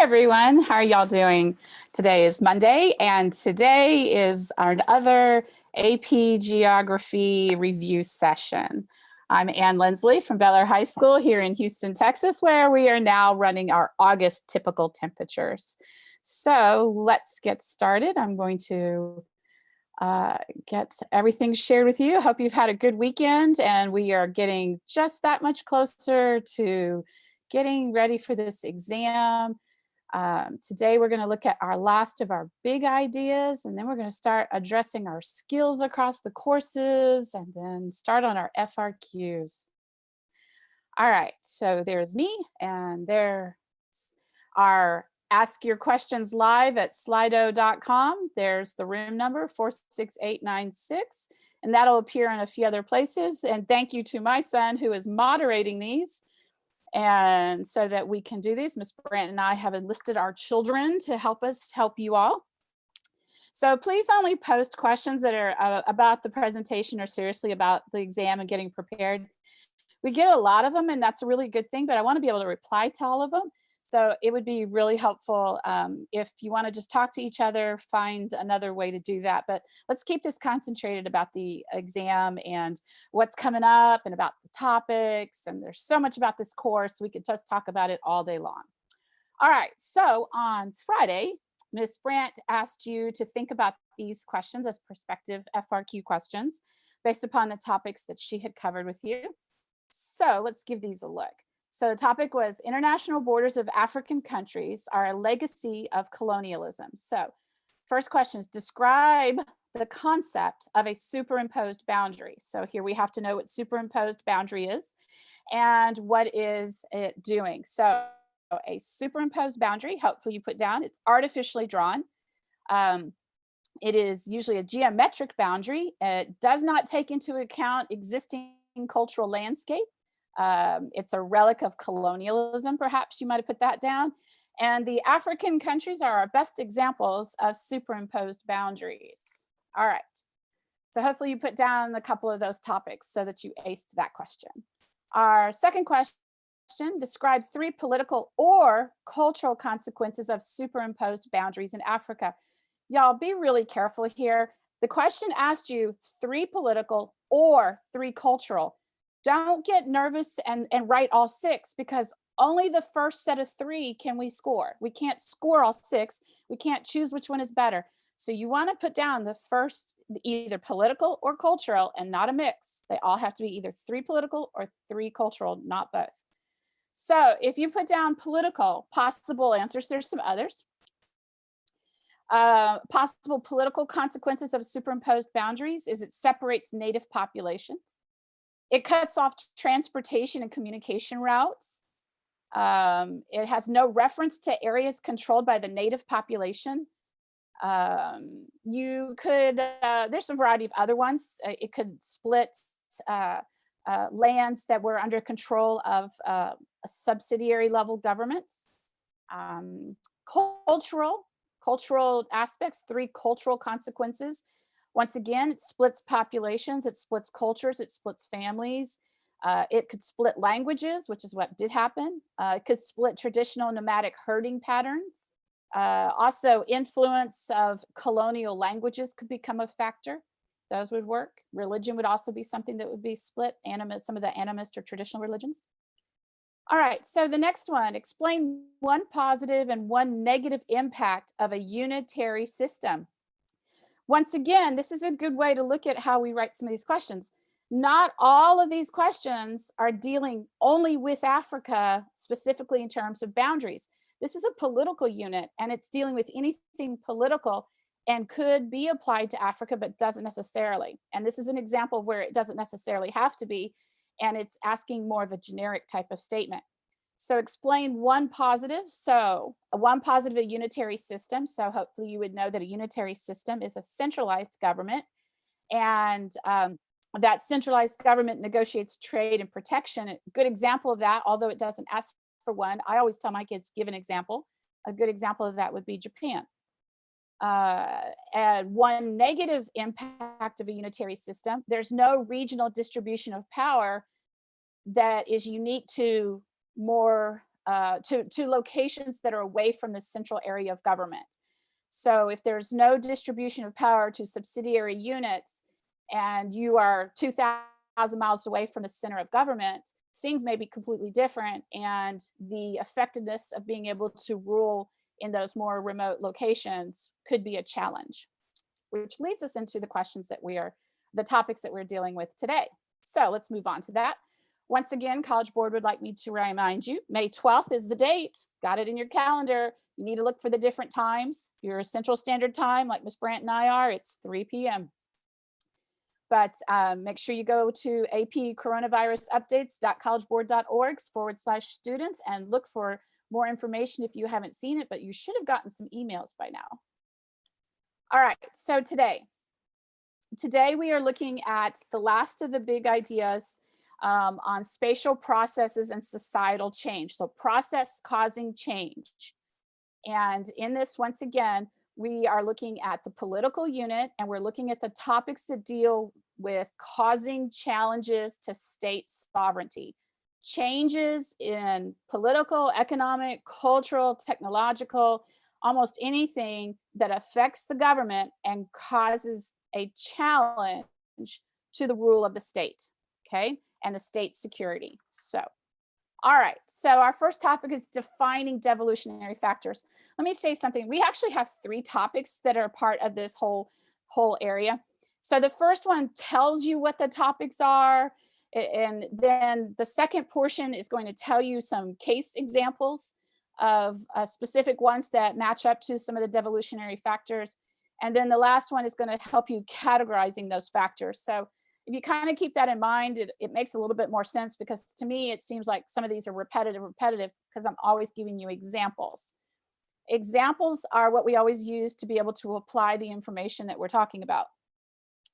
Everyone, how are y'all doing? Today is Monday, and today is our other AP Geography review session. I'm Ann Lindsley from Beller High School here in Houston, Texas, where we are now running our August typical temperatures. So let's get started. I'm going to get everything shared with you. I hope you've had a good weekend, and we are getting just that much closer to getting ready for this exam. Today we're going to look at our last of our big ideas, and then we're going to start addressing our skills across the courses and then start on our FRQs. All right, so there's me, and there's our Ask Your Questions Live at slido.com. There's the room number 46896, and that'll appear in a few other places. And thank you to my son who is moderating these. And so that we can do these, Ms. Brandt and I have enlisted our children to help us help you all. So please only post questions that are about the presentation or seriously about the exam and getting prepared. We get a lot of them, and that's a really good thing, but I want to be able to reply to all of them. So it would be really helpful if you want to just talk to each other, find another way to do that. But let's keep this concentrated about the exam and what's coming up and about the topics. And there's so much about this course. We could just talk about it all day long. All right. So on Friday, Ms. Brandt asked you to think about these questions as prospective FRQ questions based upon the topics that she had covered with you. So let's give these a look. So the topic was international borders of African countries are a legacy of colonialism. So first question is describe the concept of a superimposed boundary. So here we have to know what superimposed boundary is and what is it doing. So a superimposed boundary, hopefully you put down, it's artificially drawn. It is usually a geometric boundary. It does not take into account existing cultural landscape. It's a relic of colonialism, perhaps you might have put that down. And the African countries are our best examples of superimposed boundaries. All right. So hopefully you put down a couple of those topics so that you aced that question. Our second question, describe 3 political or cultural consequences of superimposed boundaries in Africa. Y'all be really careful here. The question asked you 3 political or 3 cultural. Don't get nervous and write all 6, because only the first set of 3 can we score. We can't score all 6. We can't choose which one is better. So you want to put down the first, either political or cultural, and not a mix. They all have to be either 3 political or 3 cultural, not both. So if you put down political, possible answers, there's some others. Possible political consequences of superimposed boundaries is it separates native populations. It cuts off transportation and communication routes. It has no reference to areas controlled by the native population. You could, there's a variety of other ones. It could split lands that were under control of subsidiary level governments. Cultural aspects, 3 cultural consequences. Once again, it splits populations, it splits cultures, it splits families. It could split languages, which is what did happen. It could split traditional nomadic herding patterns. Also, influence of colonial languages could become a factor. Those would work. Religion would also be something that would be split, some of the animist or traditional religions. All right, so the next one, explain 1 positive and 1 negative impact of a unitary system. Once again, this is a good way to look at how we write some of these questions. Not all of these questions are dealing only with Africa, specifically in terms of boundaries. This is a political unit, and it's dealing with anything political and could be applied to Africa, but doesn't necessarily. And this is an example where it doesn't necessarily have to be, and it's asking more of a generic type of statement. So explain 1 positive. So 1 positive, a unitary system. So hopefully you would know that a unitary system is a centralized government, and that centralized government negotiates trade and protection. A good example of that, although it doesn't ask for one, I always tell my kids, give an example. A good example of that would be Japan. And 1 negative impact of a unitary system, there's no regional distribution of power that is unique to more to locations that are away from the central area of government. So if there's no distribution of power to subsidiary units and you are 2,000 miles away from the center of government, things may be completely different, and the effectiveness of being able to rule in those more remote locations could be a challenge, which leads us into the questions that the topics that we're dealing with today. So let's move on to that. Once again, College Board would like me to remind you, May 12th is the date. Got it in your calendar. You need to look for the different times. If you're Central Standard Time, like Ms. Brandt and I are, it's 3 p.m. But make sure you go to apcoronavirusupdates.collegeboard.org/students and look for more information if you haven't seen it, but you should have gotten some emails by now. All right, so today we are looking at the last of the big ideas on spatial processes and societal change. So process causing change. And in this, once again, we are looking at the political unit, and we're looking at the topics that deal with causing challenges to state sovereignty. Changes in political, economic, cultural, technological, almost anything that affects the government and causes a challenge to the rule of the state, okay, and the state security. So, all right, so our first topic is defining devolutionary factors. Let me say something. We actually have 3 topics that are part of this whole area. So the first one tells you what the topics are, and then the second portion is going to tell you some case examples of specific ones that match up to some of the devolutionary factors. And then the last one is going to help you categorizing those factors. So if you kind of keep that in mind, it makes a little bit more sense, because to me, it seems like some of these are repetitive because I'm always giving you examples. Examples are what we always use to be able to apply the information that we're talking about.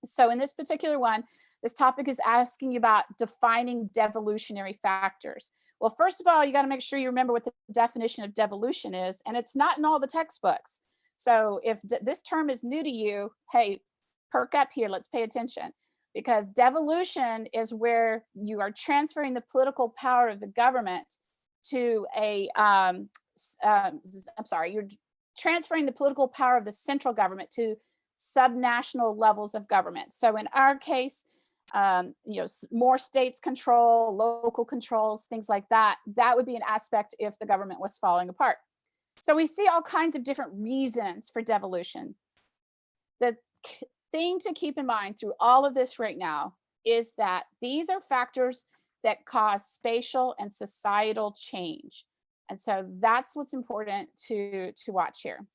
So in this particular one, this topic is asking you about defining devolutionary factors. Well, first of all, you got to make sure you remember what the definition of devolution is, and it's not in all the textbooks. So if this term is new to you, hey, perk up here, let's pay attention, because devolution is where you are transferring the political power of the government to you're transferring the political power of the central government to subnational levels of government. So in our case, more states control, local controls, things like that. That would be an aspect if the government was falling apart. So we see all kinds of different reasons for devolution. The thing to keep in mind through all of this right now is that these are factors that cause spatial and societal change. And so that's what's important to watch here.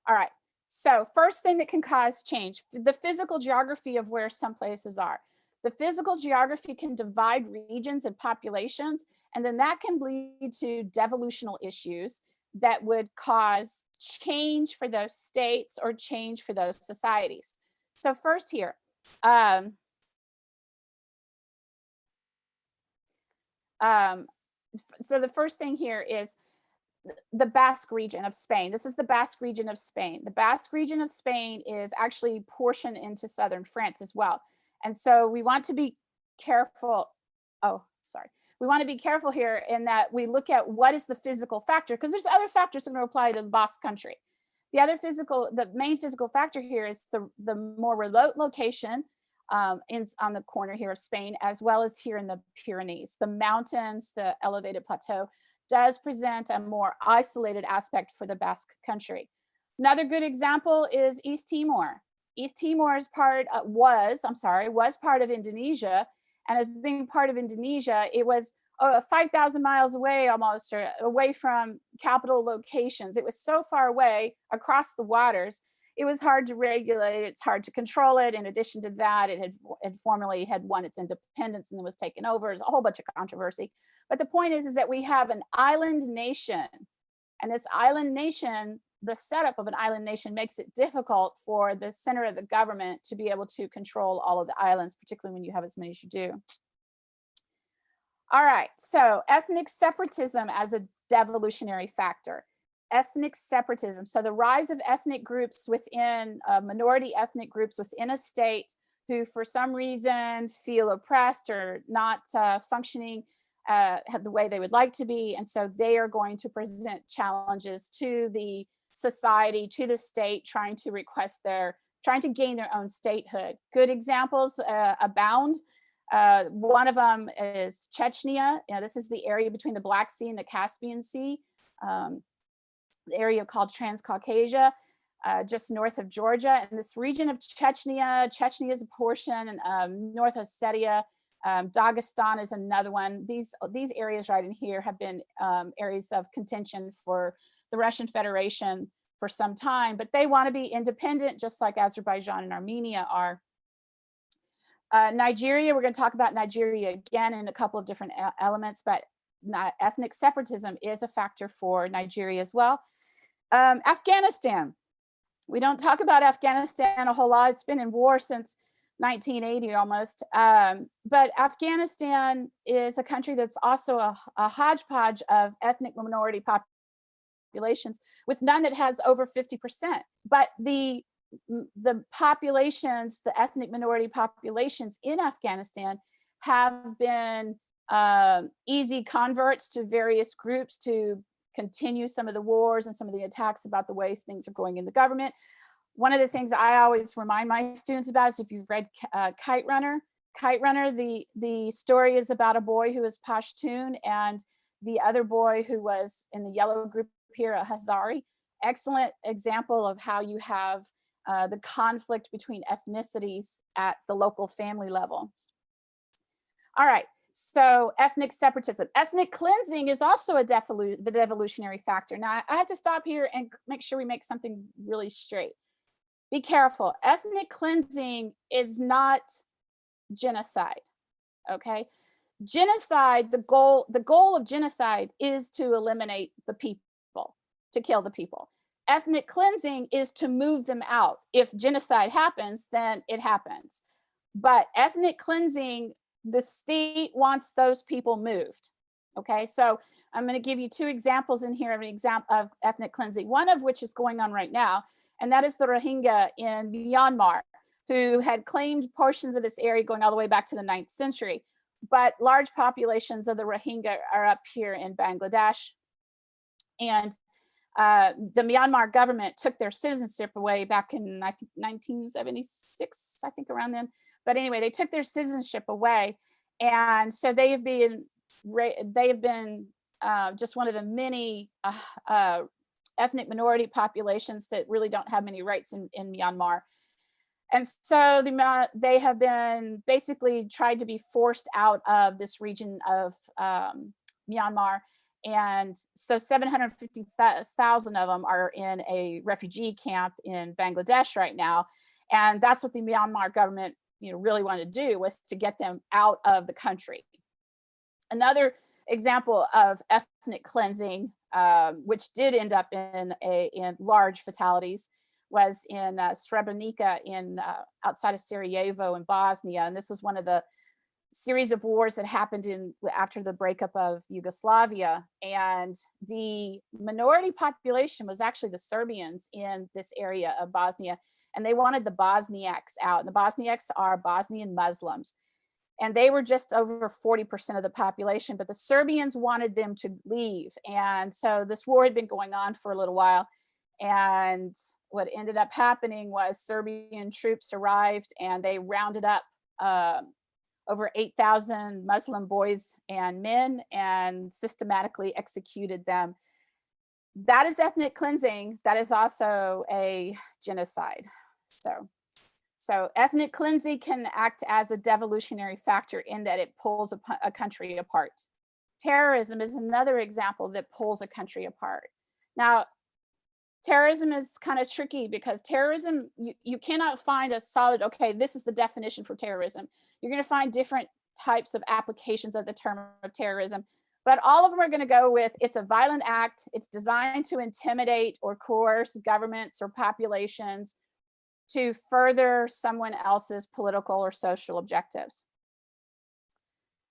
All right. So first thing that can cause change, the physical geography of where some places are. The physical geography can divide regions and populations, and then that can lead to devolutional issues that would cause change for those states or change for those societies. So first here, so the first thing here is the Basque region of Spain. This is the Basque region of Spain. The Basque region of Spain is actually portioned into southern France as well. And so we want to be careful. We want to be careful here in that we look at what is the physical factor, because there's other factors that are going to apply to the Basque country. The main physical factor here is the more remote location on the corner here of Spain, as well as here in the Pyrenees. The mountains, the elevated plateau, does present a more isolated aspect for the Basque country. Another good example is East Timor. East Timor was part of Indonesia, and as being part of Indonesia, it was 5,000 miles away almost, or away from capital locations. It was so far away across the waters, it was hard to regulate, it's hard to control it. In addition to that, it had formerly had won its independence and then was taken over. There's a whole bunch of controversy. But the point is that we have an island nation, and this island nation, the setup of an island nation makes it difficult for the center of the government to be able to control all of the islands, particularly when you have as many as you do. All right, so ethnic separatism as a devolutionary factor. Ethnic separatism. So the rise of ethnic groups within minority ethnic groups within a state who for some reason feel oppressed or not functioning the way they would like to be. And so they are going to present challenges to the society, to the state, trying to gain their own statehood. Good examples abound. One of them is Chechnya. This is the area between the Black Sea and the Caspian Sea, the area called Transcaucasia, just north of Georgia. And this region of Chechnya is a portion, North Ossetia, Dagestan is another one. These areas right in here have been areas of contention for the Russian Federation for some time, but they want to be independent, just like Azerbaijan and Armenia are. Nigeria, we're going to talk about Nigeria again in a couple of different elements, but ethnic separatism is a factor for Nigeria as well. Afghanistan, we don't talk about Afghanistan a whole lot. It's been in war since 1980 almost, but Afghanistan is a country that's also a hodgepodge of ethnic minority populations, with none that has over 50%. But the populations, the ethnic minority populations in Afghanistan have been easy converts to various groups to continue some of the wars and some of the attacks about the ways things are going in the government. One of the things I always remind my students about is, if you've read Kite Runner, the story is about a boy who is Pashtun and the other boy who was in the yellow group here, a Hazari. Excellent example of how you have the conflict between ethnicities at the local family level. All right, so ethnic separatism. Ethnic cleansing is also the devolutionary factor. Now, I had to stop here and make sure we make something really straight. Be careful. Ethnic cleansing is not genocide, okay? Genocide, the goal of genocide is to eliminate the people, to kill the people. Ethnic cleansing is to move them out. If genocide happens, then it happens. But ethnic cleansing, the state wants those people moved. Okay, so I'm going to give you two examples in here of an example of ethnic cleansing, one of which is going on right now, and that is the Rohingya in Myanmar, who had claimed portions of this area going all the way back to the 9th century. But large populations of the Rohingya are up here in Bangladesh. And the Myanmar government took their citizenship away back in 1976, I think, around then. But anyway, they took their citizenship away. And so they have been just one of the many ethnic minority populations that really don't have many rights in Myanmar. And so they have been basically tried to be forced out of this region of Myanmar. And so 750,000 of them are in a refugee camp in Bangladesh right now. And that's what the Myanmar government really wanted to do, was to get them out of the country. Another example of ethnic cleansing, which did end up in large fatalities, was in Srebrenica outside of Sarajevo in Bosnia. And this was one of the series of wars that happened after the breakup of Yugoslavia. And the minority population was actually the Serbians in this area of Bosnia. And they wanted the Bosniaks out. And the Bosniaks are Bosnian Muslims. And they were just over 40% of the population, but the Serbians wanted them to leave. And so this war had been going on for a little while. And what ended up happening was Serbian troops arrived and they rounded up over 8,000 Muslim boys and men and systematically executed them. That is ethnic cleansing. That is also a genocide. So ethnic cleansing can act as a devolutionary factor in that it pulls a country apart. Terrorism is another example that pulls a country apart. Now, terrorism is kind of tricky because terrorism, you cannot find a solid, okay, this is the definition for terrorism. You're going to find different types of applications of the term of terrorism, but all of them are going to go with, it's a violent act. It's designed to intimidate or coerce governments or populations to further someone else's political or social objectives.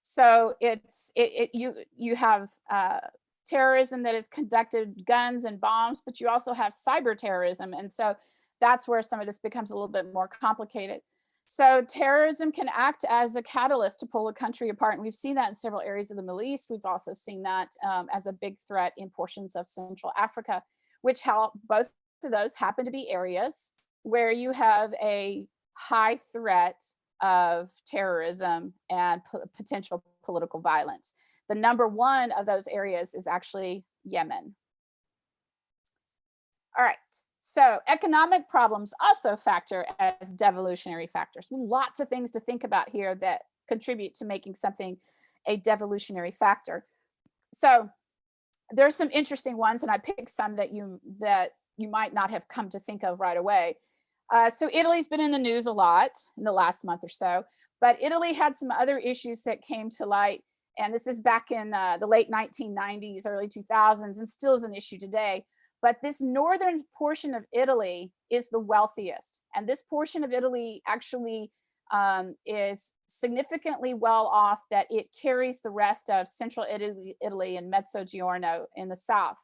So you have terrorism that is conducted guns and bombs, but you also have cyber terrorism. And so that's where some of this becomes a little bit more complicated. So terrorism can act as a catalyst to pull a country apart. And we've seen that in several areas of the Middle East. We've also seen that as a big threat in portions of Central Africa, which both of those happen to be areas where you have a high threat of terrorism and potential political violence. The number one of those areas is actually Yemen. All right. So economic problems also factor as devolutionary factors. Lots of things to think about here that contribute to making something a devolutionary factor. So there's some interesting ones, and I picked some that you might not have come to think of right away. So Italy's been in the news a lot in the last month or so, but Italy had some other issues that came to light, and this is back in the late 1990s, early 2000s, and still is an issue today. But this northern portion of Italy is the wealthiest. And this portion of Italy actually is significantly well off that it carries the rest of central Italy and Mezzogiorno in the south.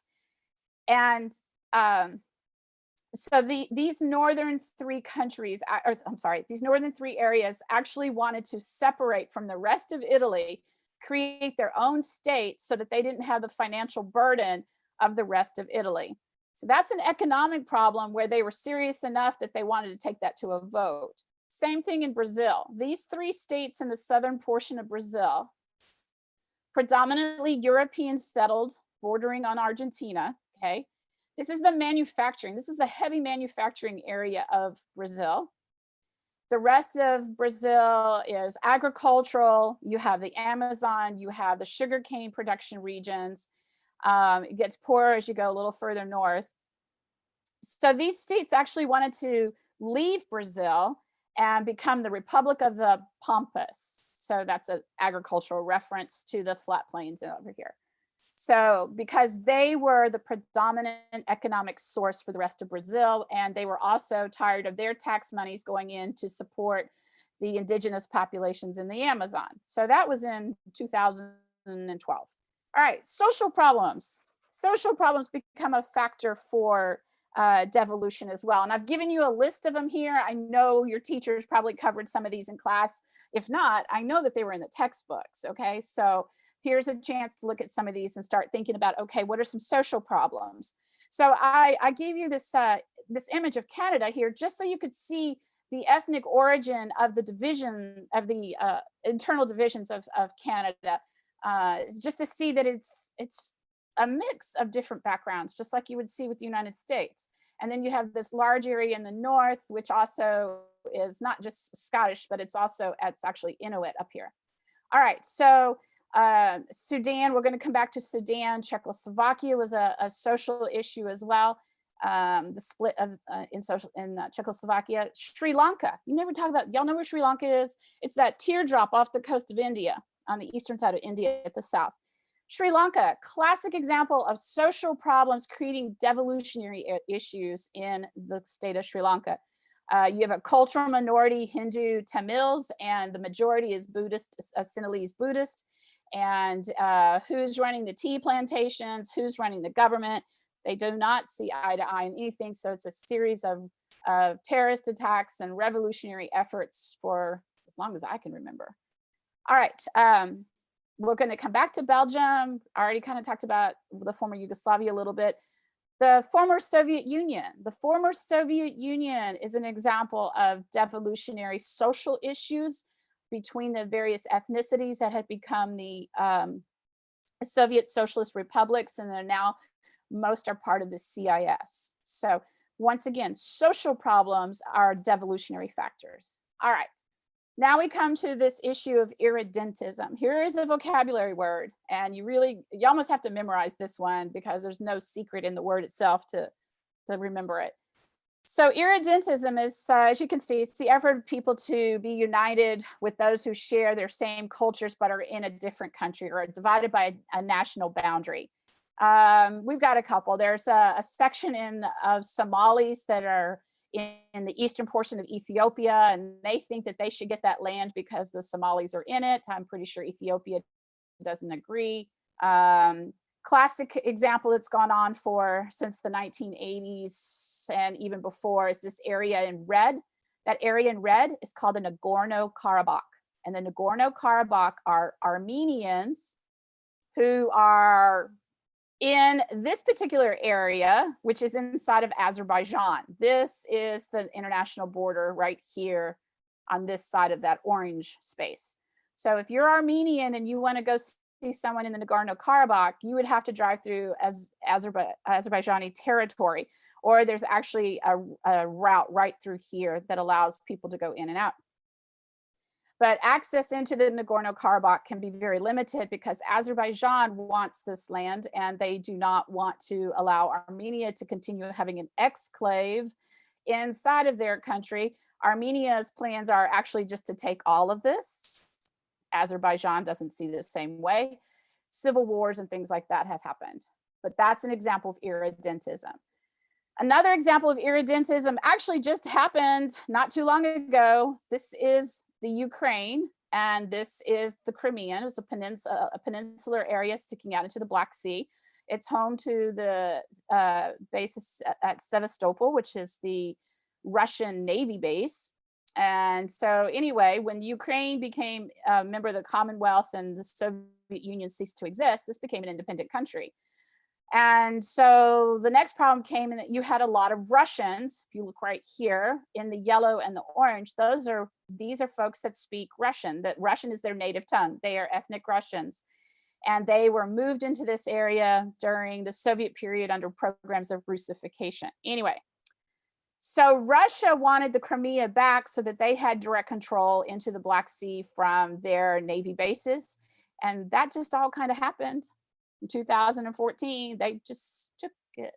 And so these northern three countries, these northern three areas actually wanted to separate from the rest of Italy, create their own state so that they didn't have the financial burden of the rest of Italy. So that's an economic problem where they were serious enough that they wanted to take that to a vote. Same thing in Brazil. These three states in the southern portion of Brazil, predominantly European settled, bordering on Argentina, okay? This is the manufacturing. This is the heavy manufacturing area of Brazil. The rest of Brazil is agricultural. You have the Amazon, you have the sugarcane production regions. It gets poorer as you go a little further north. So these states actually wanted to leave Brazil and become the Republic of the Pampas. So that's an agricultural reference to the flat plains over here. So because they were the predominant economic source for the rest of Brazil, and they were also tired of their tax monies going in to support the indigenous populations in the Amazon. So that was in 2012. All right, social problems. Social problems become a factor for devolution as well. And I've given you a list of them here. I know your teachers probably covered some of these in class. If not, I know that they were in the textbooks, okay? So here's a chance to look at some of these and start thinking about, okay, what are some social problems? So I gave you this, this image of Canada here just so you could see the ethnic origin of the division, of the internal divisions of Canada. Just to see that it's a mix of different backgrounds, just like you would see with the United States. And then you have this large area in the north, which also is not just Scottish, but it's actually Inuit up here. All right, so Sudan, we're going to come back to Sudan. Czechoslovakia was a social issue as well. The split of in Czechoslovakia. Sri Lanka, you never talk about, y'all know where Sri Lanka is? It's that teardrop off the coast of India, on the eastern side of India at the south. Sri Lanka, classic example of social problems creating devolutionary issues in the state of Sri Lanka. You have a cultural minority, Hindu Tamils, and the majority is Buddhist, Sinhalese Buddhist. And who's running the tea plantations, who's running the government? They do not see eye to eye in anything. So it's a series of terrorist attacks and revolutionary efforts for as long as I can remember. All right, we're going to come back to Belgium. I already kind of talked about the former Yugoslavia a little bit. The former Soviet Union. The former Soviet Union is an example of devolutionary social issues between the various ethnicities that had become the Soviet Socialist republics, and they're now, most are part of the CIS. So once again, social problems are devolutionary factors. All right. Now we come to this issue of irredentism. Here is a vocabulary word, and you almost have to memorize this one because there's no secret in the word itself to remember it. So irredentism is, as you can see, it's the effort of people to be united with those who share their same cultures but are in a different country or are divided by a national boundary. We've got a couple. There's a section of Somalis that are in the eastern portion of Ethiopia, and they think that they should get that land because the Somalis are in it. I'm pretty sure Ethiopia doesn't agree. Classic example that's gone on since the 1980s and even before is this area in red. That area in red is called the Nagorno-Karabakh. And the Nagorno-Karabakh are Armenians who are in this particular area, which is inside of Azerbaijan. This is the international border right here on this side of that orange space. So if you're Armenian and you want to go see someone in the Nagorno-Karabakh, you would have to drive through Azerbaijani territory, or there's actually a route right through here that allows people to go in and out. But access into the Nagorno-Karabakh can be very limited because Azerbaijan wants this land and they do not want to allow Armenia to continue having an exclave inside of their country. Armenia's plans are actually just to take all of this. Azerbaijan doesn't see this same way. Civil wars and things like that have happened. But that's an example of irredentism. Another example of irredentism actually just happened not too long ago. This is the Ukraine, and this is the Crimean. It's a peninsular area sticking out into the Black Sea. It's home to the base at Sevastopol, which is the Russian Navy base. And so anyway, when Ukraine became a member of the Commonwealth and the Soviet Union ceased to exist, this became an independent country. And so the next problem came in that you had a lot of Russians. If you look right here in the yellow and the orange, these are folks that speak Russian, that Russian is their native tongue. They are ethnic Russians. And they were moved into this area during the Soviet period under programs of Russification. Anyway, so Russia wanted the Crimea back so that they had direct control into the Black Sea from their Navy bases. And that just all kind of happened. In 2014, they just took it.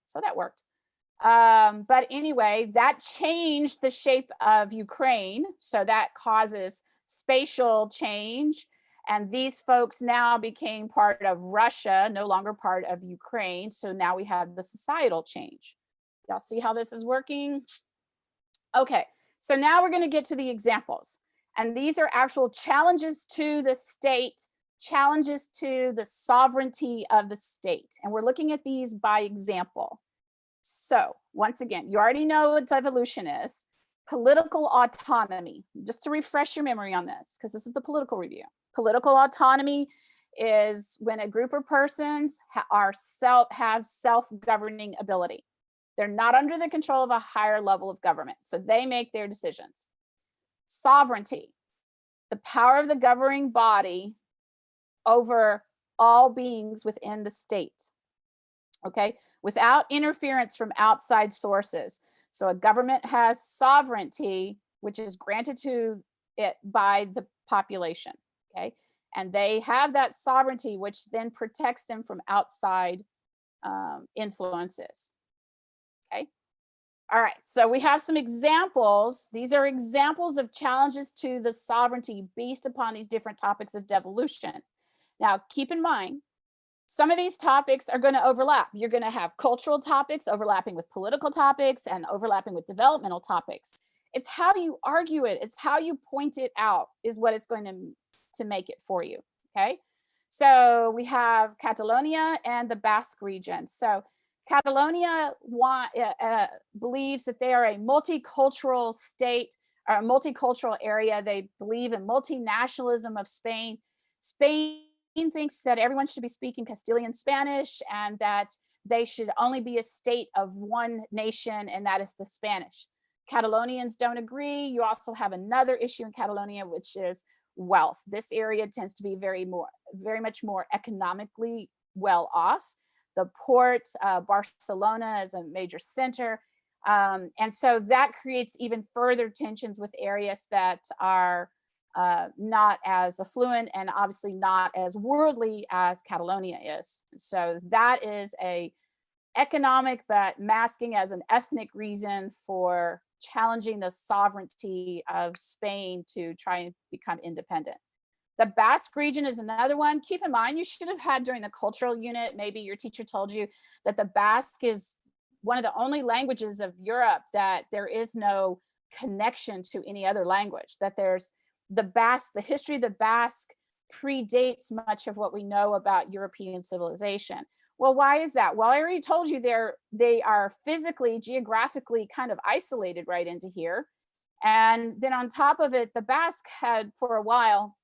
So that worked. But anyway, that changed the shape of Ukraine. So that causes spatial change. And these folks now became part of Russia, no longer part of Ukraine. So now we have the societal change. Y'all see how this is working? Okay, so now we're going to get to the examples. And these are actual challenges to the state, challenges to the sovereignty of the state. And we're looking at these by example. So once again, you already know what devolution is. Political autonomy, just to refresh your memory on this, because this is the political review. Political autonomy is when a group of persons have self-governing ability. They're not under the control of a higher level of government, so they make their decisions. Sovereignty, the power of the governing body over all beings within the state, okay, without interference from outside sources. So a government has sovereignty, which is granted to it by the population, okay? And they have that sovereignty, which then protects them from outside influences, okay? All right, so we have some examples. These are examples of challenges to the sovereignty based upon these different topics of devolution. Now, keep in mind, some of these topics are going to overlap. You're going to have cultural topics overlapping with political topics and overlapping with developmental topics. It's how you argue it. It's how you point it out is what is going to make it for you, okay? So we have Catalonia and the Basque region. So Catalonia believes that they are a multicultural state or a multicultural area. They believe in multinationalism of Spain. Spain thinks that everyone should be speaking Castilian Spanish and that they should only be a state of one nation, and that is the Spanish. Catalonians don't agree. You also have another issue in Catalonia, which is wealth. This area tends to be very much more economically well off. The port, Barcelona is a major center. And so that creates even further tensions with areas that are not as affluent and obviously not as worldly as Catalonia is. So that is a economic but masking as an ethnic reason for challenging the sovereignty of Spain to try and become independent. The Basque region is another one. Keep in mind, you should have had during the cultural unit, maybe your teacher told you that the Basque is one of the only languages of Europe that there is no connection to any other language, that there's the Basque, the history of the Basque predates much of what we know about European civilization. Well, why is that? Well, I already told you they are physically, geographically kind of isolated right into here. And then on top of it, the Basque had for a while,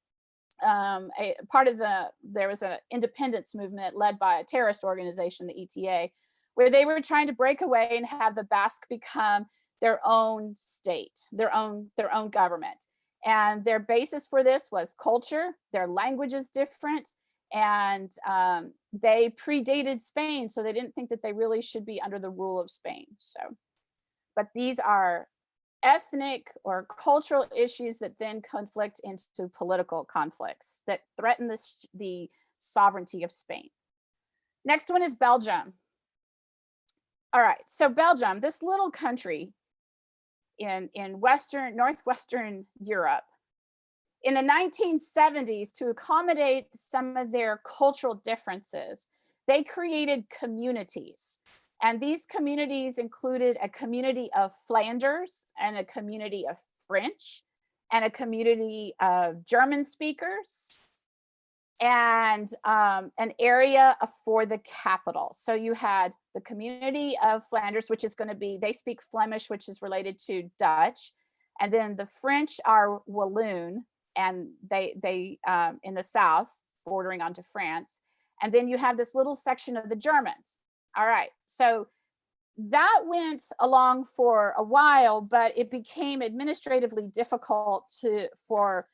there was an independence movement led by a terrorist organization, the ETA, where they were trying to break away and have the Basque become their own state, their own government. And their basis for this was culture. Their language is different, and they predated Spain, so they didn't think that they really should be under the rule of Spain. So, but these are ethnic or cultural issues that then conflict into political conflicts that threaten the sovereignty of Spain. Next one is Belgium. All right, so Belgium, this little country in northwestern Europe, in the 1970s, to accommodate some of their cultural differences, they created communities. And these communities included a community of Flanders and a community of French and a community of German speakers and an area for the capital. So you had the community of Flanders, which is going to be, they speak Flemish, which is related to Dutch. And then the French are Walloon, and they in the south, bordering onto France. And then you have this little section of the Germans. All right, so that went along for a while, but it became administratively difficult for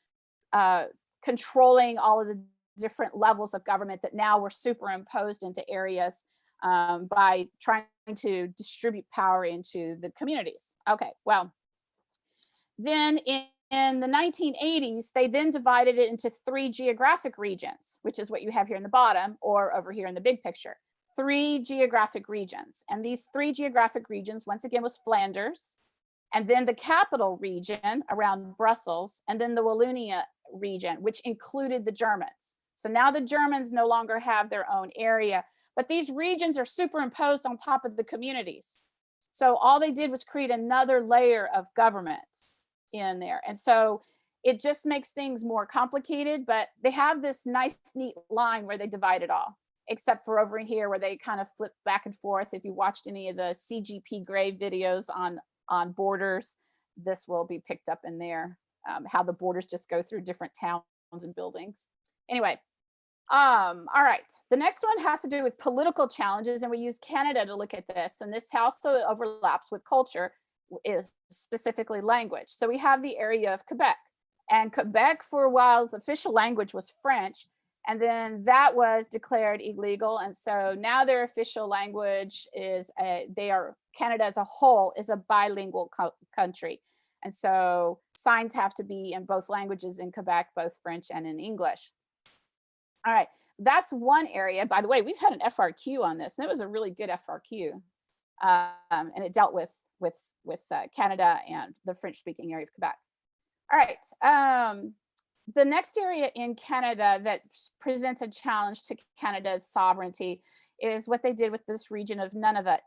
controlling all of the different levels of government that now were superimposed into areas by trying to distribute power into the communities. Okay, well, then in the 1980s, they then divided it into 3 geographic regions, which is what you have here in the bottom or over here in the big picture. 3 geographic regions. And these 3 geographic regions, once again, was Flanders, and then the capital region around Brussels, and then the Wallonia region, which included the Germans. So now the Germans no longer have their own area, but these regions are superimposed on top of the communities. So all they did was create another layer of government in there. And so it just makes things more complicated, but they have this nice, neat line where they divide it all, except for over here where they kind of flip back and forth. If you watched any of the CGP Grey videos on borders, this will be picked up in there, how the borders just go through different towns and buildings. Anyway, all right, the next one has to do with political challenges, and we use Canada to look at this, and this also overlaps with culture, is specifically language. So we have the area of Quebec, and Quebec for a while's official language was French, and then that was declared illegal, and so now their official language is Canada as a whole is a bilingual country, and so signs have to be in both languages in Quebec, both French and in English. All right, that's one area. By the way, we've had an FRQ on this, and it was a really good FRQ, and it dealt with Canada and the French-speaking area of Quebec. All right, the next area in Canada that presents a challenge to Canada's sovereignty is what they did with this region of Nunavut.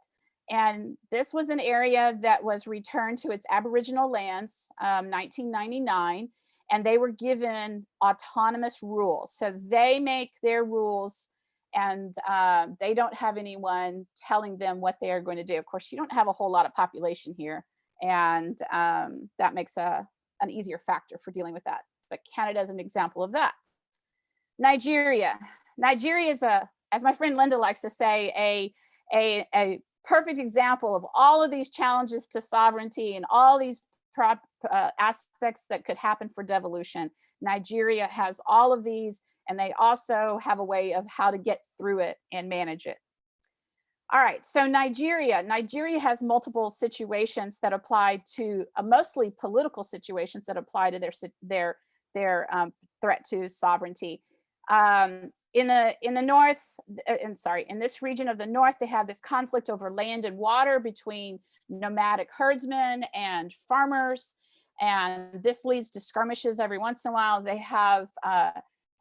And this was an area that was returned to its Aboriginal lands, 1999, and they were given autonomous rules. So they make their rules, and they don't have anyone telling them what they are going to do. Of course, you don't have a whole lot of population here, and that makes an easier factor for dealing with that. But Canada is an example of that. Nigeria. Nigeria is as my friend Linda likes to say, a perfect example of all of these challenges to sovereignty and all these aspects that could happen for devolution. Nigeria has all of these, and they also have a way of how to get through it and manage it. All right, so Nigeria has multiple situations that apply to mostly political situations that apply to their threat to sovereignty. In this region of the north, they have this conflict over land and water between nomadic herdsmen and farmers, and this leads to skirmishes every once in a while. They have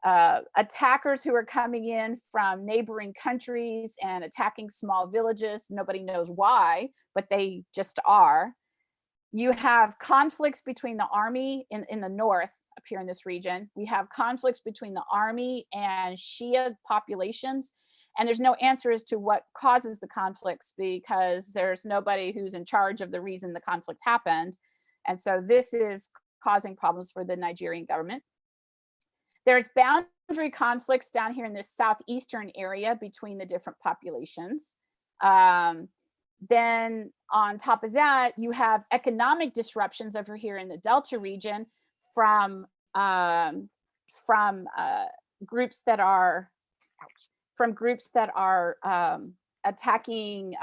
attackers who are coming in from neighboring countries and attacking small villages. Nobody knows why, but they just are. You have conflicts between the army in the north up here in this region. We have conflicts between the army and Shia populations, and there's no answer as to what causes the conflicts because there's nobody who's in charge of the reason the conflict happened. And so this is causing problems for the Nigerian government. There's boundary conflicts down here in this southeastern area between the different populations. Then on top of that, you have economic disruptions over here in the Delta region from groups that are attacking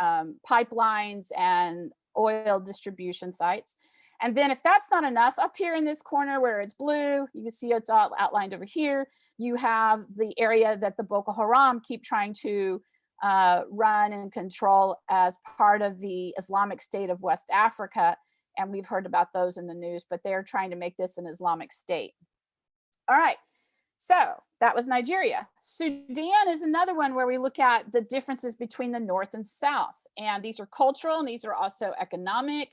pipelines and oil distribution sites. And then if that's not enough, up here in this corner where it's blue, you can see it's all outlined over here, you have the area that the Boko Haram keep trying to run and control as part of the Islamic State of West Africa. And we've heard about those in the news, but they're trying to make this an Islamic state. All right, so that was Nigeria. Sudan is another one where we look at the differences between the North and South. And these are cultural and these are also economic.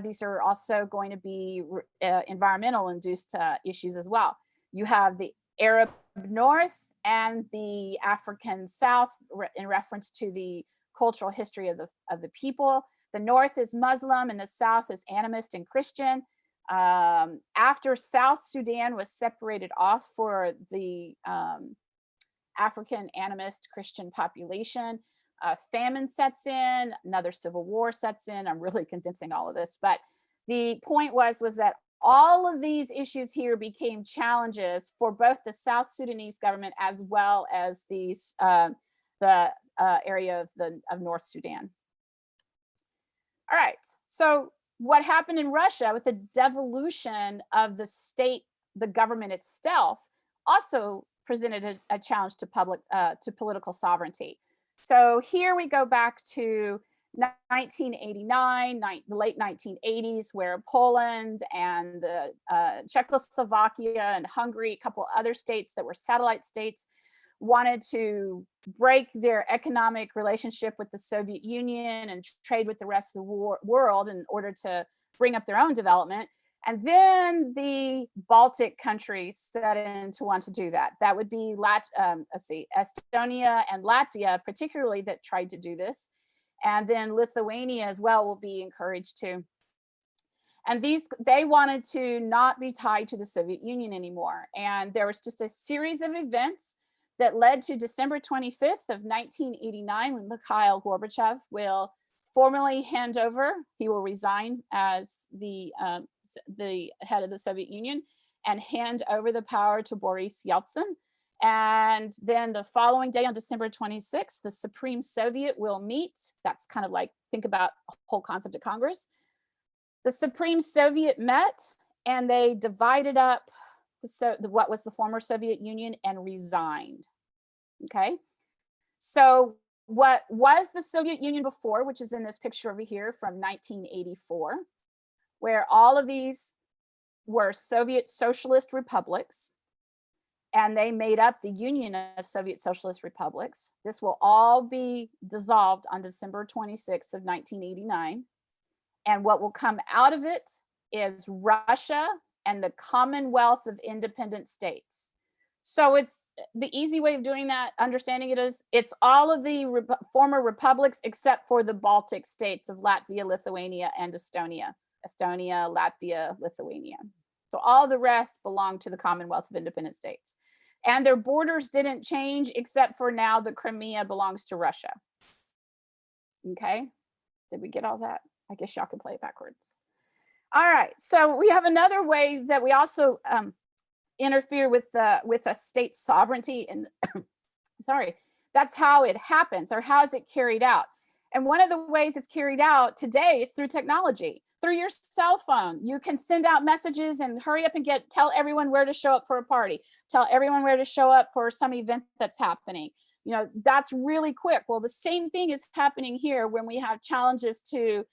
These are also going to be environmental induced issues as well. You have the Arab North and the African South in reference to the cultural history of the people. The North is Muslim and the South is animist and Christian. After South Sudan was separated off for the African animist Christian population, famine sets in, another civil war sets in. I'm really condensing all of this, but the point was that all of these issues here became challenges for both the South Sudanese government as well as the area of North Sudan. All right, so what happened in Russia with the devolution of the state, the government itself, also presented a challenge to political sovereignty. So here we go back to 1989, the late 1980s, where Poland and the Czechoslovakia and Hungary, a couple other states that were satellite states, wanted to break their economic relationship with the Soviet Union and trade with the rest of the world in order to bring up their own development. And then the Baltic countries set in to want to do that. That would be Estonia and Latvia, particularly, that tried to do this. And then Lithuania as well will be encouraged to. And they wanted to not be tied to the Soviet Union anymore. And there was just a series of events that led to December 25th of 1989, when Mikhail Gorbachev will formally hand over. He will resign as the head of the Soviet Union and hand over the power to Boris Yeltsin. And then the following day, on December 26th, the Supreme Soviet will meet. That's kind of like, think about the whole concept of Congress. The Supreme Soviet met and they divided up what was the former Soviet Union and resigned. Okay, so what was the Soviet Union before, which is in this picture over here from 1984, where all of these were Soviet socialist republics, and they made up the Union of Soviet Socialist Republics. This will all be dissolved on December 26th of 1989. And what will come out of it is Russia and the Commonwealth of Independent States. So it's the easy way of doing that, understanding it is, it's all of the former republics except for the Baltic states of Latvia, Lithuania, and Estonia. Estonia, Latvia, Lithuania. So all the rest belong to the Commonwealth of Independent States. And their borders didn't change except for now the Crimea belongs to Russia. Okay, did we get all that? I guess y'all can play it backwards. All right, so we have another way that we also interfere with a state sovereignty, and sorry, that's how it happens, or how is it carried out. And one of the ways it's carried out today is through technology. Through your cell phone, you can send out messages and hurry up and tell everyone where to show up for a party, tell everyone where to show up for some event that's happening. You know, that's really quick. Well, the same thing is happening here when we have challenges to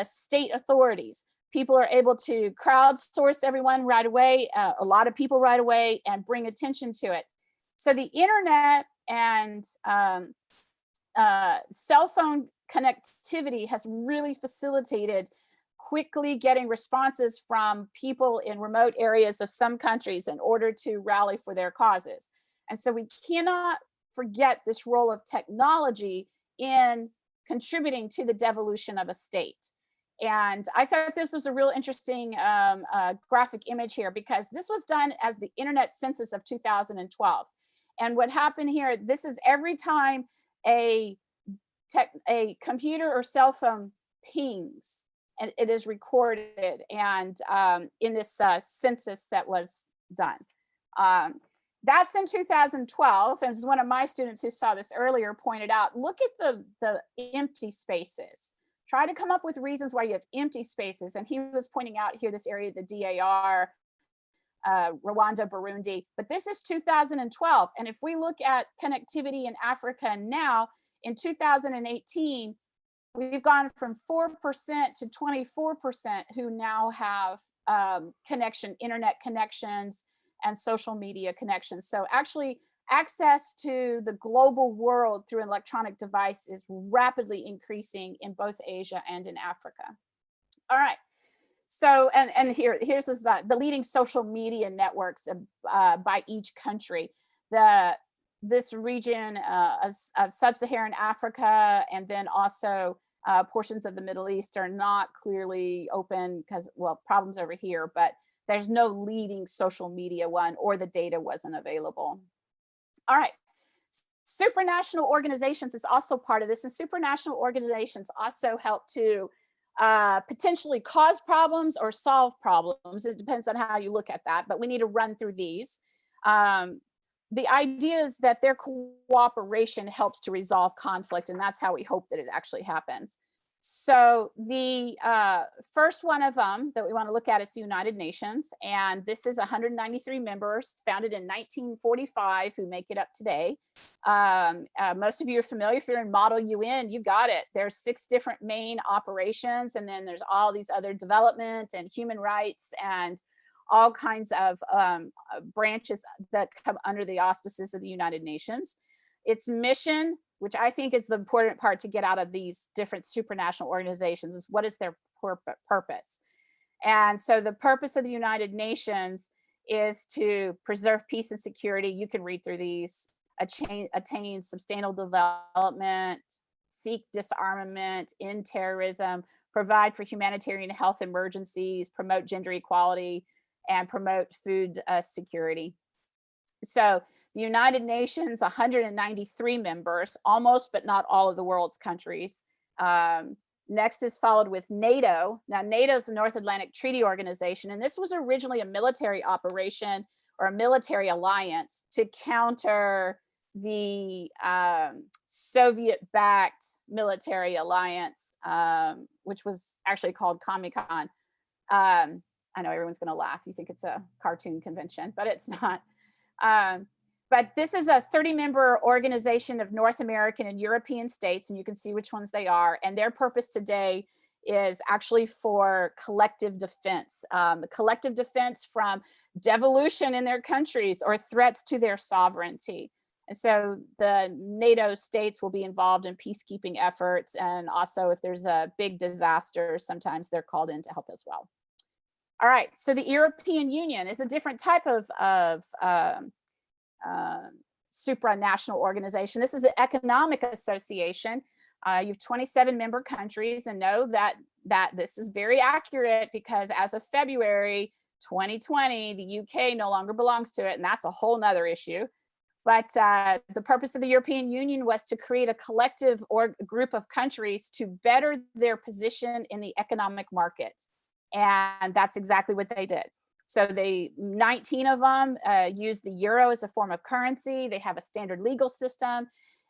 state authorities. People are able to crowdsource everyone right away, a lot of people right away, and bring attention to it. So the internet and cell phone connectivity has really facilitated quickly getting responses from people in remote areas of some countries in order to rally for their causes. And so we cannot forget this role of technology in contributing to the devolution of a state. And I thought this was a real interesting graphic image here, because this was done as the Internet Census of 2012. And what happened here, this is every time a computer or cell phone pings, and it is recorded, and in this census that was done. That's in 2012, and as one of my students who saw this earlier pointed out, look at the empty spaces. Try to come up with reasons why you have empty spaces. And he was pointing out here this area, the DAR, Rwanda, Burundi, but this is 2012. And if we look at connectivity in Africa now, in 2018, we've gone from 4% to 24% who now have internet connections and social media connections. So actually, access to the global world through an electronic device is rapidly increasing in both Asia and in Africa. All right. So, and here's the leading social media networks by each country. This region of sub-Saharan Africa, and then also portions of the Middle East, are not clearly open because, well, problems over here, but there's no leading social media one, or the data wasn't available. All right. Supranational organizations is also part of this, and supranational organizations also help to potentially cause problems or solve problems. It depends on how you look at that, but we need to run through these. The idea is that their cooperation helps to resolve conflict, and that's how we hope that it actually happens. So the first one of them that we want to look at is the United Nations, and this is 193 members, founded in 1945, who make it up today. Most of you are familiar. If you're in Model UN, you got it. There's 6 different main operations, and then there's all these other development and human rights and all kinds of branches that come under the auspices of the United Nations. Its mission, which I think is the important part to get out of these different supranational organizations, is what is their purpose. And so the purpose of the United Nations is to preserve peace and security. You can read through these: attain sustainable development, seek disarmament, end terrorism, provide for humanitarian health emergencies, promote gender equality, and promote food security. So the United Nations, 193 members, almost but not all of the world's countries. Next is followed with NATO. Now, NATO is the North Atlantic Treaty Organization, and this was originally a military operation or a military alliance to counter the Soviet-backed military alliance, which was actually called Comecon. I know everyone's going to laugh. You think it's a cartoon convention, but it's not. But this is a 30-member organization of North American and European states, and you can see which ones they are. And their purpose today is actually for collective defense, collective defense from devolution in their countries or threats to their sovereignty. And so the NATO states will be involved in peacekeeping efforts. And also if there's a big disaster, sometimes they're called in to help as well. All right, so the European Union is a different type of supranational organization. This is an economic association. You have 27 member countries, and know that this is very accurate because as of February 2020, the UK no longer belongs to it, and that's a whole nother issue. But the purpose of the European Union was to create a collective or group of countries to better their position in the economic market. And that's exactly what they did. So 19 of them use the euro as a form of currency. They have a standard legal system.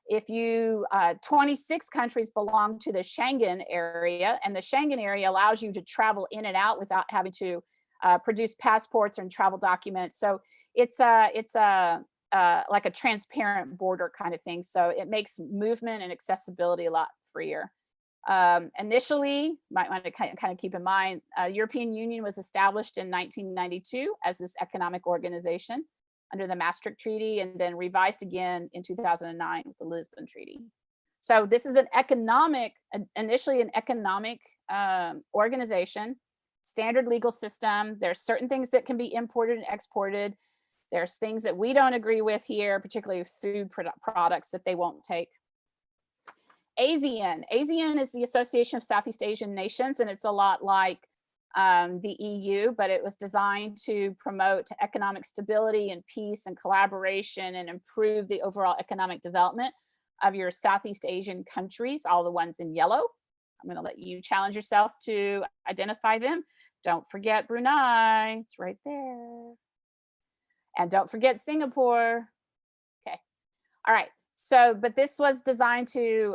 If you, 26 countries belong to the Schengen area, and the Schengen area allows you to travel in and out without having to produce passports and travel documents. So it's like a transparent border kind of thing. So it makes movement and accessibility a lot freer. Initially, might want to kind of keep in mind, European Union was established in 1992 as this economic organization under the Maastricht Treaty, and then revised again in 2009 with the Lisbon Treaty. So this is initially an economic organization, standard legal system. There's certain things that can be imported and exported. There's things that we don't agree with here, particularly food products that they won't take. ASEAN. ASEAN is the Association of Southeast Asian Nations, and it's a lot like the EU, but it was designed to promote economic stability and peace and collaboration and improve the overall economic development of your Southeast Asian countries, all the ones in yellow. I'm going to let you challenge yourself to identify them. Don't forget Brunei, it's right there. And don't forget Singapore. Okay, all right. So, but this was designed to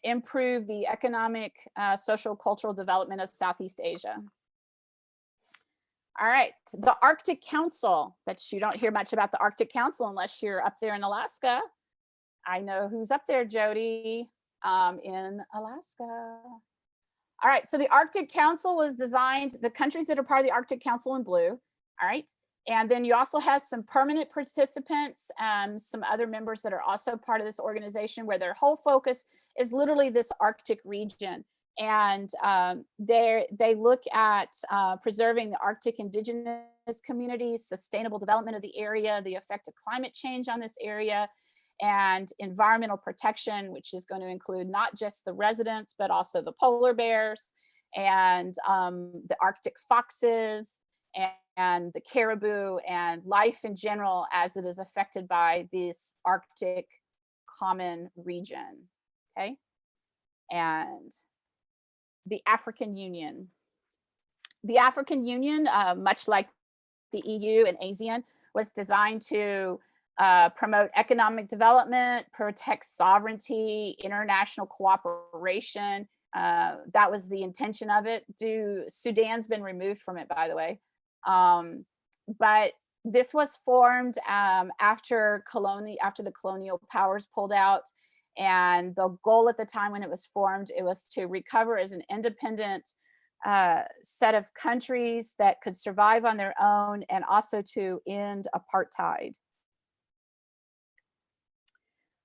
improve the economic, social, cultural development of Southeast Asia. All right, the Arctic Council, but you don't hear much about the Arctic Council unless you're up there in Alaska. I know who's up there, Jody, in Alaska. All right, so the Arctic Council was designed, the countries that are part of the Arctic Council in blue, all right? And then you also have some permanent participants, some other members that are also part of this organization where their whole focus is literally this Arctic region. And they look at preserving the Arctic indigenous communities, sustainable development of the area, the effect of climate change on this area, and environmental protection, which is going to include not just the residents, but also the polar bears and the Arctic foxes and the caribou and life in general as it is affected by this Arctic common region, okay? And the African Union. The African Union, much like the EU and ASEAN, was designed to promote economic development, protect sovereignty, international cooperation. That was the intention of it. Sudan's been removed from it, by the way. But this was formed after the colonial powers pulled out. And the goal at the time when it was formed, it was to recover as an independent set of countries that could survive on their own and also to end apartheid.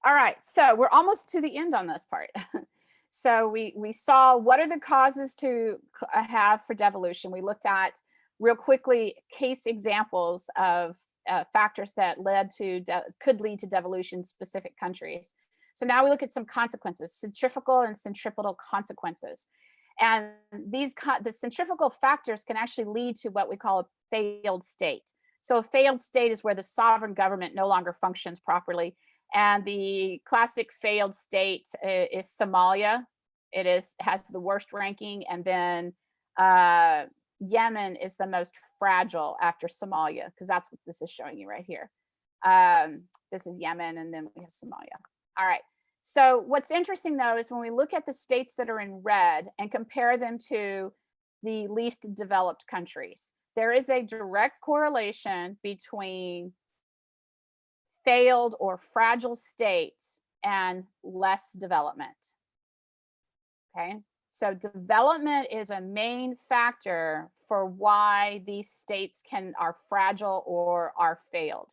All right, so we're almost to the end on this part. So we saw what are the causes to have for devolution. We looked at real quickly case examples of factors that could lead to devolution in specific countries. So now we look at some consequences, centrifugal and centripetal consequences. And the centrifugal factors can actually lead to what we call a failed state. So a failed state is where the sovereign government no longer functions properly. And the classic failed state is Somalia. It has the worst ranking. And then Yemen is the most fragile after Somalia, because that's what this is showing you right here. This is Yemen, and then we have Somalia. All right. So what's interesting, though, is when we look at the states that are in red and compare them to the least developed countries, there is a direct correlation between failed or fragile states and less development. Okay, so development is a main factor for why these states are fragile or are failed.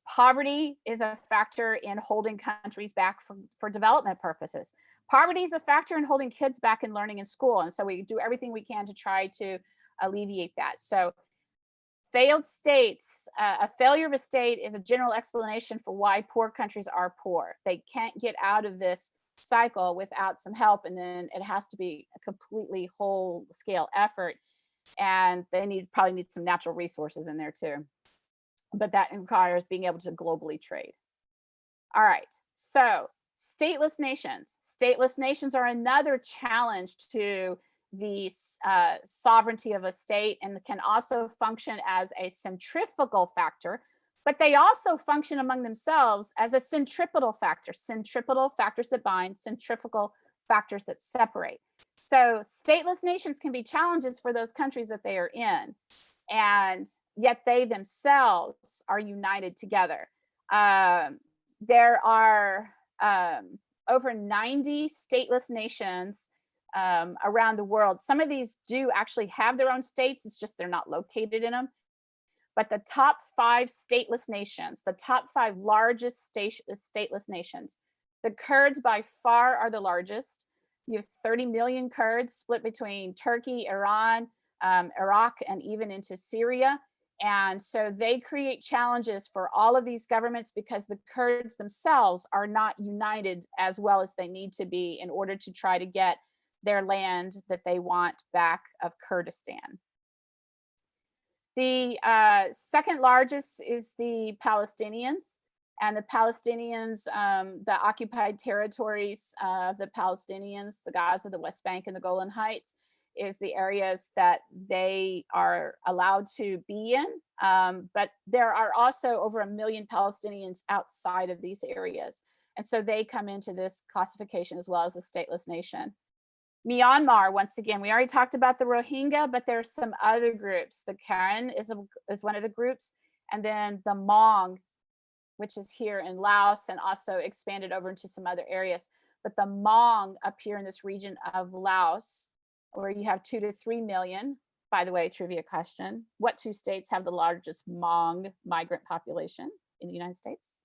Poverty is a factor in holding countries back for development purposes. Poverty is a factor in holding kids back in learning in school. And so we do everything we can to try to alleviate that. So failed states, a failure of a state is a general explanation for why poor countries are poor. They can't get out of this cycle without some help. And then it has to be a completely whole scale effort. And they probably need some natural resources in there too. But that requires being able to globally trade. All right, so stateless nations. Stateless nations are another challenge to the sovereignty of a state and can also function as a centrifugal factor, but they also function among themselves as a centripetal factor. Centripetal factors that bind, centrifugal factors that separate. So stateless nations can be challenges for those countries that they are in. And yet they themselves are united together. There are over 90 stateless nations around the world. Some of these do actually have their own states, it's just they're not located in them. But the top 5 stateless nations, the top 5 largest stateless nations, the Kurds by far are the largest. You have 30 million Kurds split between Turkey, Iran, Iraq, and even into Syria. And so they create challenges for all of these governments because the Kurds themselves are not united as well as they need to be in order to try to get their land that they want back of Kurdistan. The second largest is the Palestinians. And the Palestinians, the occupied territories of the Palestinians, the Gaza, the West Bank, and the Golan Heights, is the areas that they are allowed to be in. But there are also over 1 million Palestinians outside of these areas. And so they come into this classification as well as a stateless nation. Myanmar, once again, we already talked about the Rohingya, but there's some other groups. The Karen is one of the groups, and then the Hmong, which is here in Laos and also expanded over into some other areas. But the Hmong up here in this region of Laos, where you have 2 to 3 million, by the way, trivia question, what 2 states have the largest Hmong migrant population in the United States?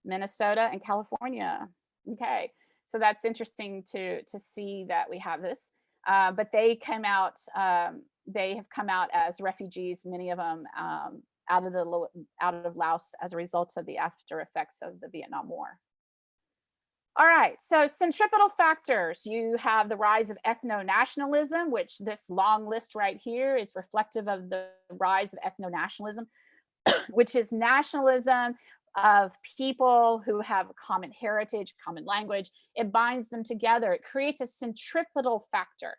Minnesota and California. Okay, so that's interesting to see that we have this. But they came out, they have come out as refugees, many of them out of Laos as a result of the after effects of the Vietnam War. All right, so centripetal factors. You have the rise of ethno-nationalism, which this long list right here is reflective of the rise of ethno-nationalism, which is nationalism of people who have a common heritage, common language. It binds them together. It creates a centripetal factor.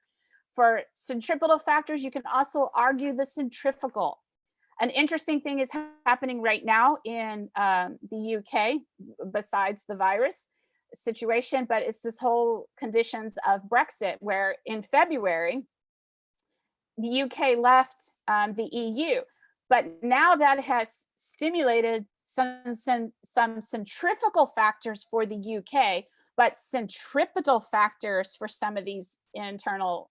For centripetal factors, you can also argue the centrifugal. An interesting thing is happening right now in the UK, besides the virus situation, but it's this whole conditions of Brexit, where in February, the UK left the EU. But now that has stimulated some centrifugal factors for the UK, but centripetal factors for some of these internal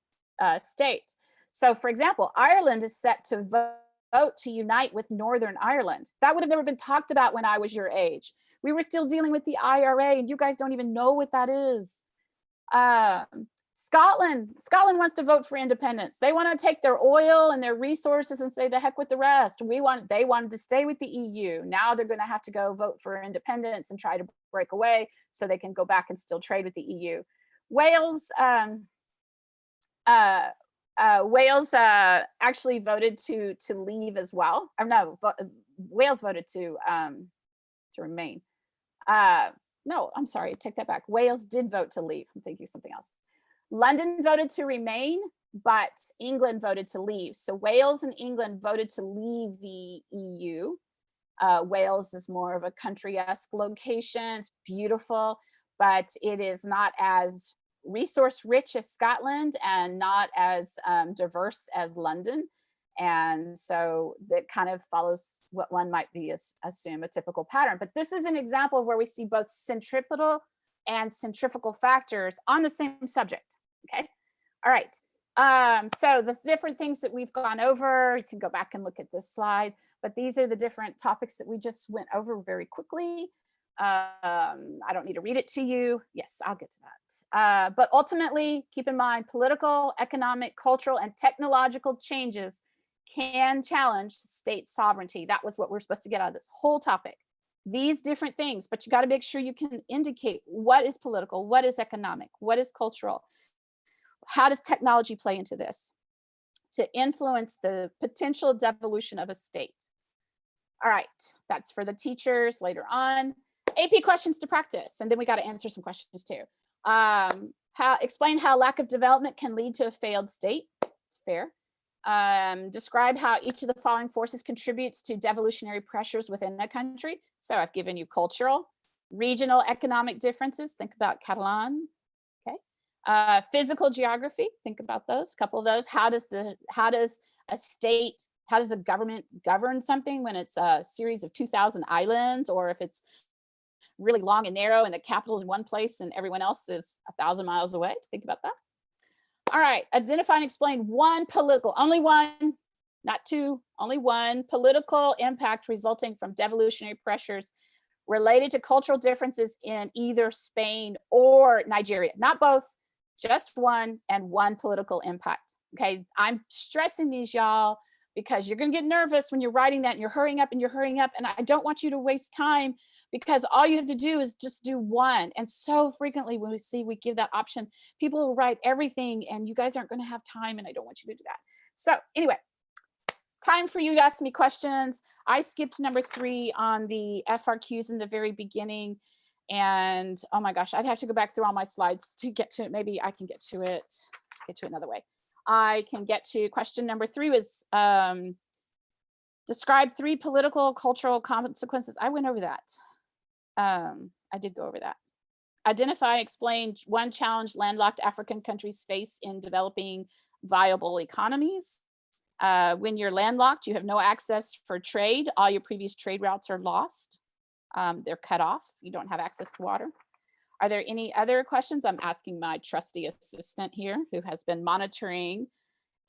states. So for example, Ireland is set to vote to unite with Northern Ireland. That would have never been talked about when I was your age. We were still dealing with the IRA, and you guys don't even know what that is. Scotland wants to vote for independence. They want to take their oil and their resources and say, the heck with the rest. They wanted to stay with the EU. Now they're going to have to go vote for independence and try to break away so they can go back and still trade with the EU. Wales, Wales actually voted to leave as well. Or no, Wales voted to remain. No, I'm sorry, take that back. Wales did vote to leave. I'm thinking something else. London voted to remain, but England voted to leave. So Wales and England voted to leave the EU. Wales is more of a country-esque location. It's beautiful, but it is not as resource rich as Scotland and not as diverse as London. And so that kind of follows what one might be assume a typical pattern. But this is an example of where we see both centripetal and centrifugal factors on the same subject. Okay. All right. So the different things that we've gone over, you can go back and look at this slide, but these are the different topics that we just went over very quickly. I don't need to read it to you. Yes, I'll get to that. But ultimately, keep in mind, political, economic, cultural, and technological changes can challenge state sovereignty. That was what we're supposed to get out of this whole topic. These different things, but you got to make sure you can indicate what is political, what is economic, what is cultural. How does technology play into this to influence the potential devolution of a state? All right, that's for the teachers later on. AP questions to practice, and then we got to answer some questions too. Explain how lack of development can lead to a failed state. It's fair. Describe how each of the following forces contributes to devolutionary pressures within a country. So I've given you cultural, regional economic differences. Think about Catalan. Okay. Physical geography. Think about those. A couple of those. How does a state, how does a government govern something when it's a series of 2,000 islands, or if it's really long and narrow and the capital is in one place and everyone else is 1,000 miles away? Think about that. All right, identify and explain one political, only one, not two, only one political impact resulting from devolutionary pressures related to cultural differences in either Spain or Nigeria. Not both, just one, and one political impact. Okay, I'm stressing these, y'all, because you're going to get nervous when you're writing that and you're hurrying up and you're hurrying up. And I don't want you to waste time, because all you have to do is just do one. And so frequently when we give that option, people will write everything and you guys aren't going to have time, and I don't want you to do that. So anyway, time for you to ask me questions. I skipped number 3 on the FRQs in the very beginning. And oh my gosh, I'd have to go back through all my slides to get to it. Maybe I can get to it another way. I can get to question number 3 was describe 3 political, cultural consequences. I went over that. I did go over that. Identify, explain 1 challenge landlocked African countries face in developing viable economies. When you're landlocked, you have no access for trade. All your previous trade routes are lost. They're cut off. You don't have access to water. Are there any other questions? I'm asking my trusty assistant here, who has been monitoring,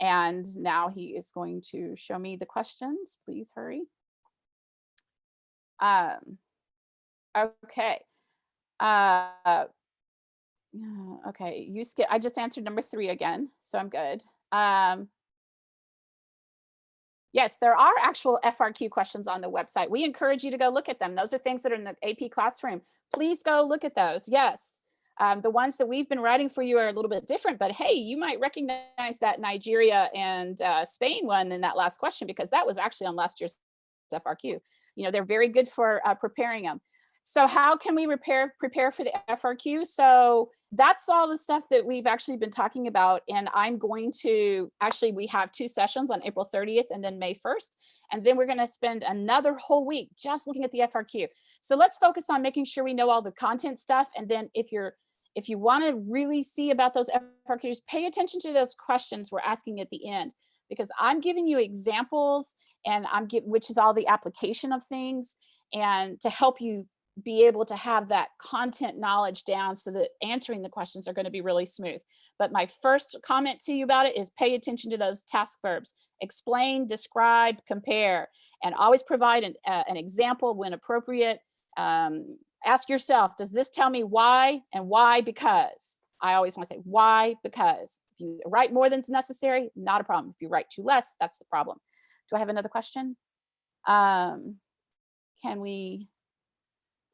and now he is going to show me the questions. Please hurry. Okay. Okay, you skip. I just answered number 3 again, so I'm good. Yes, there are actual FRQ questions on the website. We encourage you to go look at them. Those are things that are in the AP classroom. Please go look at those. Yes. The ones that we've been writing for you are a little bit different, but hey, you might recognize that Nigeria and Spain one in that last question, because that was actually on last year's FRQ. You know, they're very good for preparing them. So how can we prepare for the FRQ? So that's all the stuff that we've actually been talking about. And I'm going to, actually, we have 2 sessions on April 30th and then May 1st. And then we're going to spend another whole week just looking at the FRQ. So let's focus on making sure we know all the content stuff. And then if you want to really see about those FRQs, pay attention to those questions we're asking at the end, because I'm giving you examples, and which is all the application of things, and to help you be able to have that content knowledge down so that answering the questions are going to be really smooth. But my first comment to you about it is pay attention to those task verbs: explain, describe, compare, and always provide an example when appropriate. Ask yourself, does this tell me why, and why because? I always want to say why because. If you write more than is necessary, not a problem. If you write too less, that's the problem. Do I have another question? Can we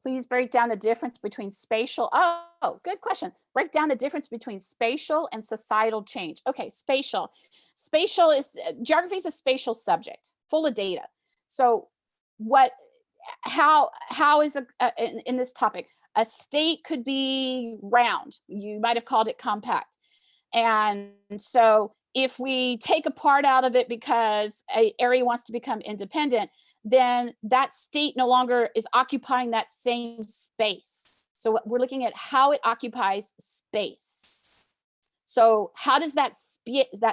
please break down the difference between spatial? Oh, good question. Break down the difference between spatial and societal change. Okay, spatial. Spatial is, geography is a spatial subject, full of data. So how is in this topic, a state could be round. You might have called it compact. And so if we take a part out of it because an area wants to become independent, then that state no longer is occupying that same space. So we're looking at how it occupies space. So how does that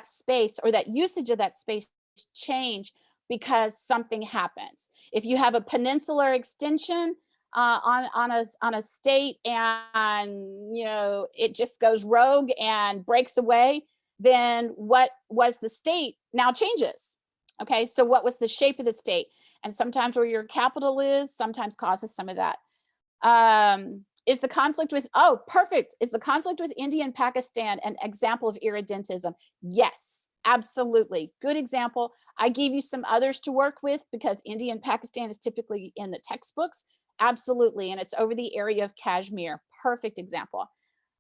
space or that usage of that space change because something happens? If you have a peninsular extension on a state, and you know it just goes rogue and breaks away, then what was the state now changes. Okay, so what was the shape of the state? And sometimes where your capital is sometimes causes some of that. Is the conflict with, oh, perfect. Is the conflict with India and Pakistan an example of irredentism? Yes, absolutely. Good example. I gave you some others to work with because India and Pakistan is typically in the textbooks. Absolutely. And it's over the area of Kashmir. Perfect example.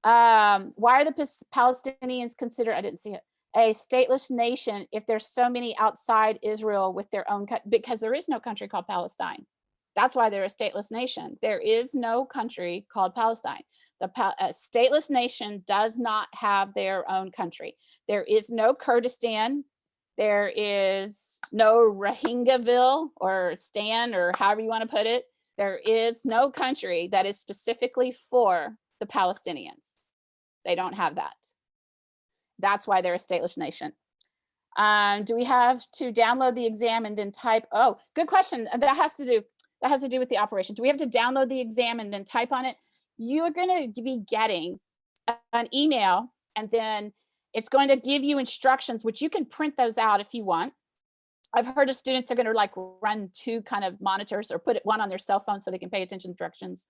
Why are the Palestinians considered, I didn't see it, a stateless nation if there's so many outside Israel with their own, because there is no country called Palestine. That's why they're a stateless nation. There is no country called Palestine. A stateless nation does not have their own country. There is no Kurdistan. There is no Rohingyaville or Stan, or however you want to put it. There is no country that is specifically for the Palestinians. They don't have that. That's why they're a stateless nation. Do we have to download the exam and then type? Oh, good question. That has to do with the operation. Do we have to download the exam and then type on it? You are going to be getting an email, and then it's going to give you instructions, which you can print those out if you want. I've heard of students are going to like run 2 kind of monitors or put one on their cell phone so they can pay attention to directions.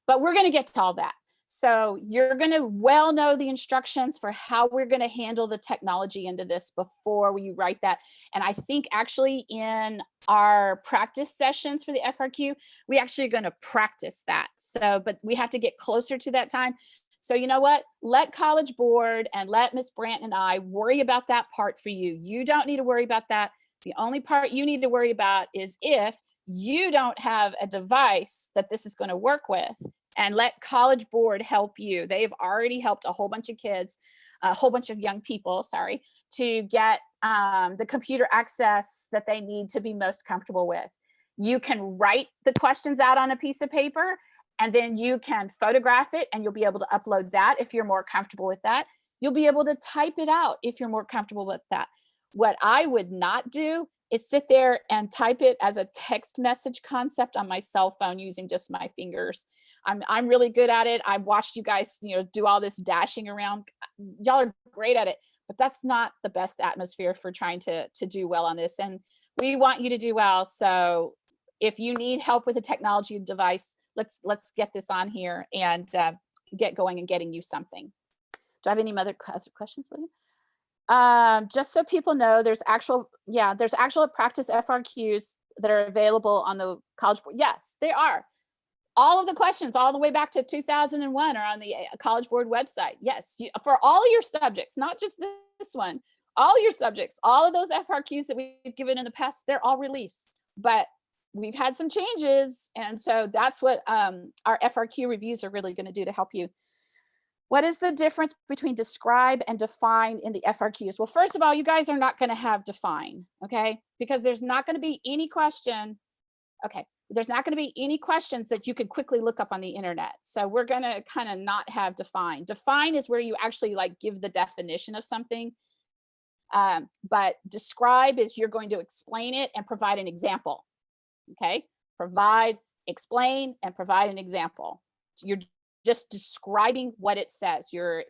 But we're going to get to all that. So you're going to well know the instructions for how we're going to handle the technology into this before we write that. And I think actually in our practice sessions for the FRQ, we actually are going to practice that. So, but we have to get closer to that time. So you know what? Let College Board and let Miss Brandt and I worry about that part for you. You don't need to worry about that. The only part you need to worry about is if you don't have a device that this is going to work with, and let College Board help you. They've already helped a whole bunch of kids, a whole bunch of young people, sorry, to get the computer access that they need to be most comfortable with. You can write the questions out on a piece of paper, and then you can photograph it, and you'll be able to upload that if you're more comfortable with that. You'll be able to type it out if you're more comfortable with that. What I would not do is sit there and type it as a text message concept on my cell phone using just my fingers. I'm really good at it. I've watched you guys, do all this dashing around. Y'all are great at it, but that's not the best atmosphere for trying to do well on this. And we want you to do well. So if you need help with a technology device, let's get this on here and get going and getting you something. Do I have any other questions, William? Just so people know, there's actual practice FRQs that are available on the College Board. Yes, they are. All of the questions all the way back to 2001 are on the College Board website. Yes, for all your subjects, not just this one, all your subjects, all of those FRQs that we've given in the past, they're all released. But we've had some changes. And so that's what our FRQ reviews are really going to do to help you. What is the difference between describe and define in the FRQs? Well, first of all, you guys are not going to have define, okay? Because there's not going to be any question. Okay, there's not going to be any questions that you could quickly look up on the internet. So we're going to kind of not have define. Define is where you actually give the definition of something. But describe is you're going to explain it and provide an example. Okay, provide, explain, and provide an example. You're just describing what it says. The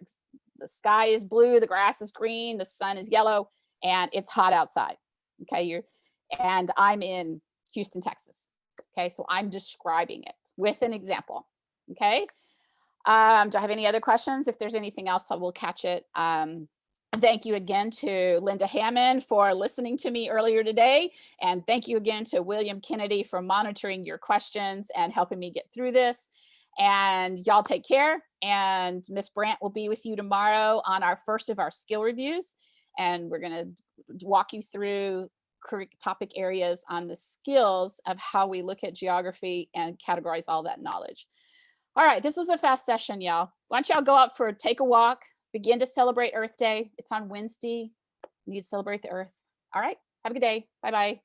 sky is blue, the grass is green, the sun is yellow, and it's hot outside. Okay, and I'm in Houston, Texas. Okay, so I'm describing it with an example. Okay, do I have any other questions? If there's anything else, I will catch it. Thank you again to Linda Hammond for listening to me earlier today. And thank you again to William Kennedy for monitoring your questions and helping me get through this. And y'all take care. And Miss Brandt will be with you tomorrow on our first of our skill reviews. And we're going to walk you through topic areas on the skills of how we look at geography and categorize all that knowledge. All right, this was a fast session, y'all. Why don't y'all go out for take a walk, begin to celebrate Earth Day. It's on Wednesday. You need to celebrate the Earth. All right, have a good day. Bye-bye.